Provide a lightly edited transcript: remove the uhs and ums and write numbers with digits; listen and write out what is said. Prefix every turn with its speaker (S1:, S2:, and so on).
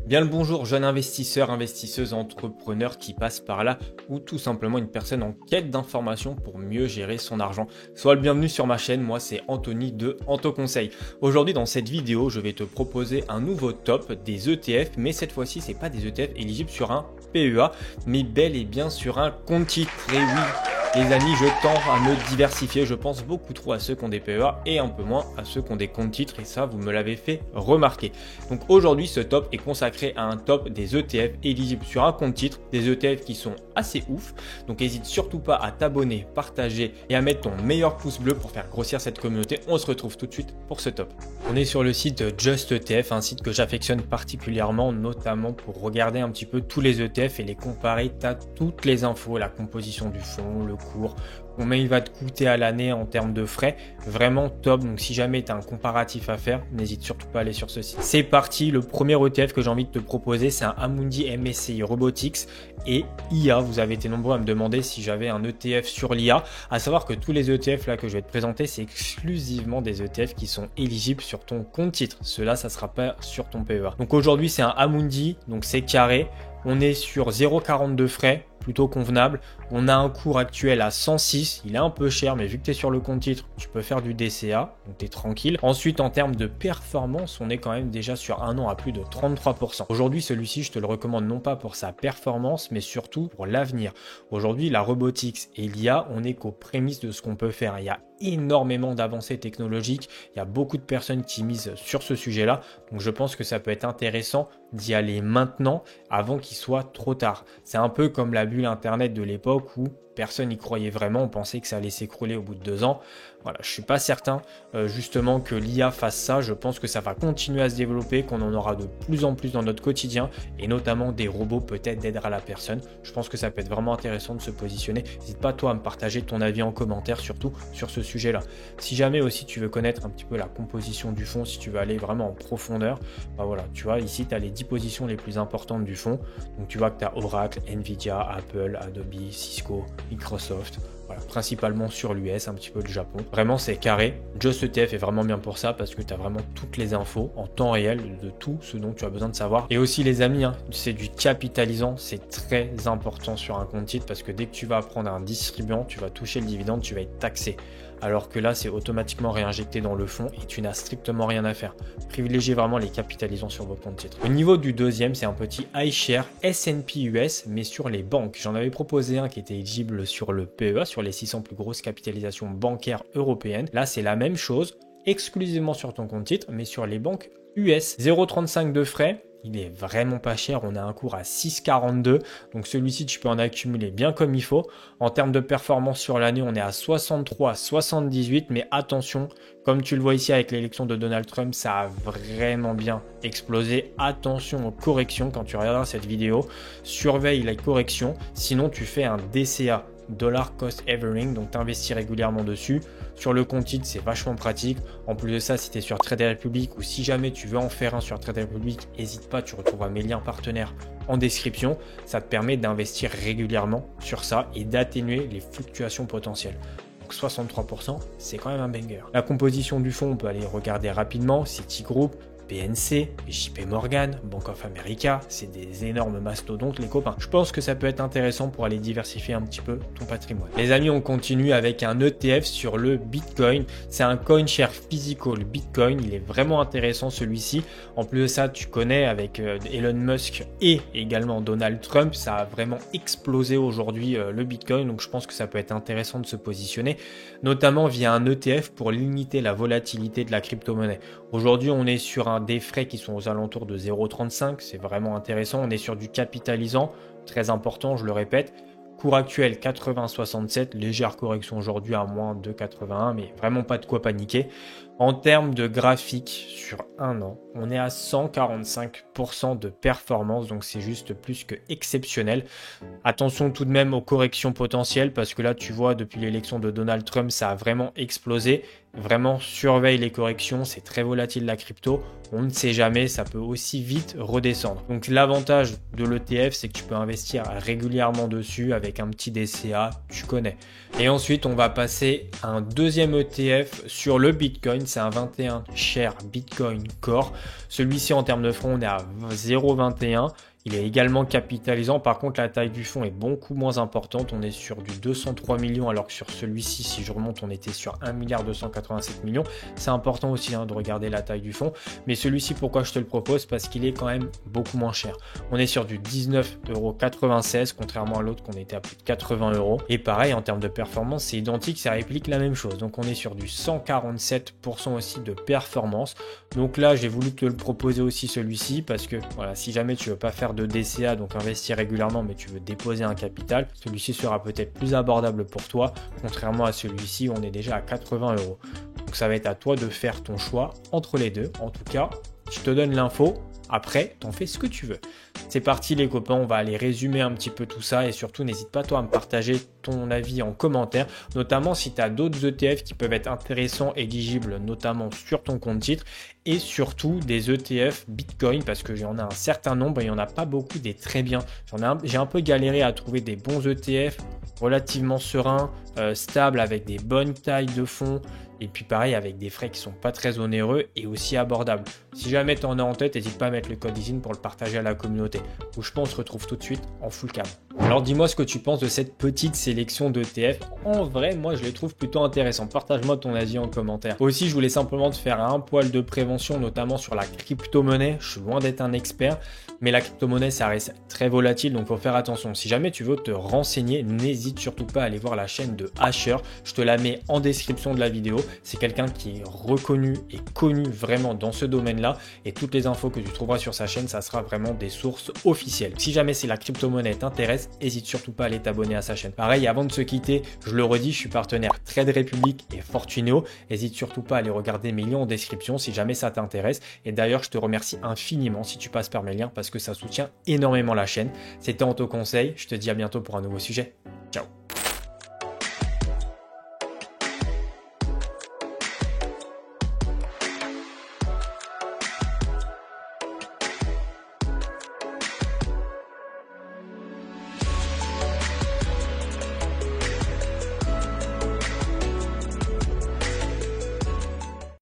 S1: Bien le bonjour, jeune investisseur, investisseuse, entrepreneur qui passe par là ou tout simplement une personne en quête d'informations pour mieux gérer son argent. Sois le bienvenu sur ma chaîne, moi c'est Anthony de Anto Conseil. Aujourd'hui dans cette vidéo, je vais te proposer un nouveau top des ETF, mais cette fois-ci c'est pas des ETF éligibles sur un PEA, mais bel et bien sur un compte titre. Et oui, les amis, je tends à me diversifier. Je pense beaucoup trop à ceux qui ont des PEA et un peu moins à ceux qui ont des comptes titres. Et ça, vous me l'avez fait remarquer. Donc aujourd'hui, ce top est consacré à un top des ETF éligibles sur un compte titre. Des ETF qui sont assez ouf. Donc n'hésite surtout pas à t'abonner, partager et à mettre ton meilleur pouce bleu pour faire grossir cette communauté. On se retrouve tout de suite pour ce top. On est sur le site Just ETF, un site que j'affectionne particulièrement, notamment pour regarder un petit peu tous les ETF et les comparer. Tu as toutes les infos, la composition du fonds, le cours, combien il va te coûter à l'année en termes de frais, vraiment top. Donc si jamais tu as un comparatif à faire, n'hésite surtout pas à aller sur ce site. C'est parti, le premier ETF que j'ai envie de te proposer, c'est un Amundi MSCI Robotics et IA. Vous avez été nombreux à me demander si j'avais un ETF sur l'IA, à savoir que tous les ETF là que je vais te présenter, c'est exclusivement des ETF qui sont éligibles sur ton compte titre. Cela, ça sera pas sur ton PEA. Donc aujourd'hui, c'est un Amundi, donc c'est carré. On est sur 0,42 frais, plutôt convenable. On a un cours actuel à 106, il est un peu cher, mais vu que tu es sur le compte titre, tu peux faire du DCA, donc tu es tranquille. Ensuite, en termes de performance, on est quand même déjà sur un an à plus de 33%. Aujourd'hui, celui-ci, je te le recommande non pas pour sa performance, mais surtout pour l'avenir. Aujourd'hui, la robotics et l'IA, on est qu'aux prémices de ce qu'on peut faire. Il y a énormément d'avancées technologiques, il y a beaucoup de personnes qui misent sur ce sujet-là, donc je pense que ça peut être intéressant d'y aller maintenant avant qu'il soit trop tard. C'est un peu comme la bulle internet de l'époque où personne n'y croyait vraiment, on pensait que ça allait s'écrouler au bout de 2 ans. Voilà, je suis pas certain justement que l'IA fasse ça. Je pense que ça va continuer à se développer, qu'on en aura de plus en plus dans notre quotidien et notamment des robots peut-être d'aider à la personne. Je pense que ça peut être vraiment intéressant de se positionner. N'hésite pas toi à me partager ton avis en commentaire surtout sur ce sujet-là. Si jamais aussi tu veux connaître un petit peu la composition du fonds, si tu veux aller vraiment en profondeur, bah voilà, tu vois ici tu as les 10 positions les plus importantes du fonds. Donc tu vois que tu as Oracle, Nvidia, Apple, Adobe, Cisco, Microsoft, voilà, principalement sur l'US, un petit peu le Japon. Vraiment, c'est carré. Just ETF est vraiment bien pour ça parce que tu as vraiment toutes les infos en temps réel de tout ce dont tu as besoin de savoir. Et aussi, les amis, hein, c'est du capitalisant. C'est très important sur un compte titre parce que dès que tu vas prendre un distribuant, tu vas toucher le dividende, tu vas être taxé. Alors que là, c'est automatiquement réinjecté dans le fonds et tu n'as strictement rien à faire. Privilégiez vraiment les capitalisants sur vos comptes titres. Au niveau du deuxième, c'est un petit iShare S&P US, mais sur les banques. J'en avais proposé un qui était éligible sur le PEA, sur les 600 plus grosses capitalisations bancaires européennes. Là, c'est la même chose, exclusivement sur ton compte titre, mais sur les banques US. 0,35 de frais. Il est vraiment pas cher, on a un cours à 6,42, donc celui-ci tu peux en accumuler bien comme il faut. En termes de performance sur l'année, on est à 63, 78, mais attention, comme tu le vois ici avec l'élection de Donald Trump, ça a vraiment bien explosé. Attention aux corrections quand tu regarderas cette vidéo, surveille les corrections, sinon tu fais un DCA. Dollar Cost Averaging, donc tu investis régulièrement dessus. Sur le compte titre, c'est vachement pratique. En plus de ça, si tu es sur Trade Republic ou si jamais tu veux en faire un sur Trade Republic, n'hésite pas, tu retrouveras mes liens partenaires en description. Ça te permet d'investir régulièrement sur ça et d'atténuer les fluctuations potentielles. Donc 63%, c'est quand même un banger. La composition du fonds, on peut aller regarder rapidement. Citigroup, PNC, JP Morgan, Bank of America, c'est des énormes mastodontes les copains. Je pense que ça peut être intéressant pour aller diversifier un petit peu ton patrimoine. Les amis, on continue avec un ETF sur le Bitcoin. C'est un CoinShare Physical Bitcoin, il est vraiment intéressant celui-ci. En plus de ça, tu connais avec Elon Musk et également Donald Trump, ça a vraiment explosé aujourd'hui le Bitcoin. Donc je pense que ça peut être intéressant de se positionner, notamment via un ETF pour limiter la volatilité de la crypto-monnaie. Aujourd'hui, on est sur des frais qui sont aux alentours de 0,35, c'est vraiment intéressant. On est sur du capitalisant, très important, je le répète. Cours actuel 80,67, légère correction aujourd'hui à moins de 81, mais vraiment pas de quoi paniquer. En termes de graphique sur un an, on est à 145% de performance, donc c'est juste plus que exceptionnel. Attention tout de même aux corrections potentielles, parce que là tu vois depuis l'élection de Donald Trump, ça a vraiment explosé. Vraiment, surveille les corrections, c'est très volatile la crypto, on ne sait jamais, ça peut aussi vite redescendre. Donc l'avantage de l'ETF, c'est que tu peux investir régulièrement dessus avec un petit DCA, tu connais. Et ensuite, on va passer à un deuxième ETF sur le Bitcoin, c'est un 21 Share Bitcoin Core. Celui-ci en termes de fonds, on est à 0,21. Il est également capitalisant, par contre la taille du fonds est beaucoup moins importante, on est sur du 203 millions alors que sur celui-ci, si je remonte, on était sur 1,287 millions. C'est important aussi de regarder la taille du fonds, mais celui-ci, pourquoi je te le propose? Parce qu'il est quand même beaucoup moins cher. On est sur du 19,96 €, contrairement à l'autre qu'on était à plus de 80 €. Et pareil, en termes de performance, c'est identique, ça réplique la même chose. Donc on est sur du 147% aussi de performance. Donc là, j'ai voulu te le proposer aussi celui-ci parce que voilà, si jamais tu veux pas faire de DCA, donc investir régulièrement, mais tu veux déposer un capital, celui-ci sera peut-être plus abordable pour toi, contrairement à celui-ci où on est déjà à 80 €. Donc ça va être à toi de faire ton choix entre les deux. En tout cas, je te donne l'info. Après, t'en fais ce que tu veux. C'est parti les copains, on va aller résumer un petit peu tout ça et surtout n'hésite pas toi à me partager ton avis en commentaire, notamment si tu as d'autres ETF qui peuvent être intéressants, éligibles notamment sur ton compte titre et surtout des ETF Bitcoin parce que j'en ai un certain nombre et il n'y en a pas beaucoup des très bien. J'ai un peu galéré à trouver des bons ETF relativement sereins, stables avec des bonnes tailles de fonds. Et puis pareil avec des frais qui sont pas très onéreux et aussi abordables. Si jamais tu en as en tête, n'hésite pas à mettre le code ISIN pour le partager à la communauté. Bouge pas, on se retrouve tout de suite en full cam. Alors dis-moi ce que tu penses de cette petite sélection d'ETF. En vrai, moi je les trouve plutôt intéressants. Partage-moi ton avis en commentaire. Aussi, je voulais simplement te faire un poil de prévention, notamment sur la crypto-monnaie. Je suis loin d'être un expert, mais la crypto-monnaie, ça reste très volatile, donc faut faire attention. Si jamais tu veux te renseigner, n'hésite surtout pas à aller voir la chaîne de Asher. Je te la mets en description de la vidéo. C'est quelqu'un qui est reconnu et connu vraiment dans ce domaine-là et toutes les infos que tu trouveras sur sa chaîne, ça sera vraiment des sources officielles. Si jamais la crypto-monnaie t'intéresse, n'hésite surtout pas à aller t'abonner à sa chaîne. Pareil, avant de se quitter, je le redis, je suis partenaire Trade Republic et Fortuneo. N'hésite surtout pas à aller regarder mes liens en description si jamais ça t'intéresse. Et d'ailleurs, je te remercie infiniment si tu passes par mes liens parce que ça soutient énormément la chaîne. C'était Anto Conseil, je te dis à bientôt pour un nouveau sujet. Ciao.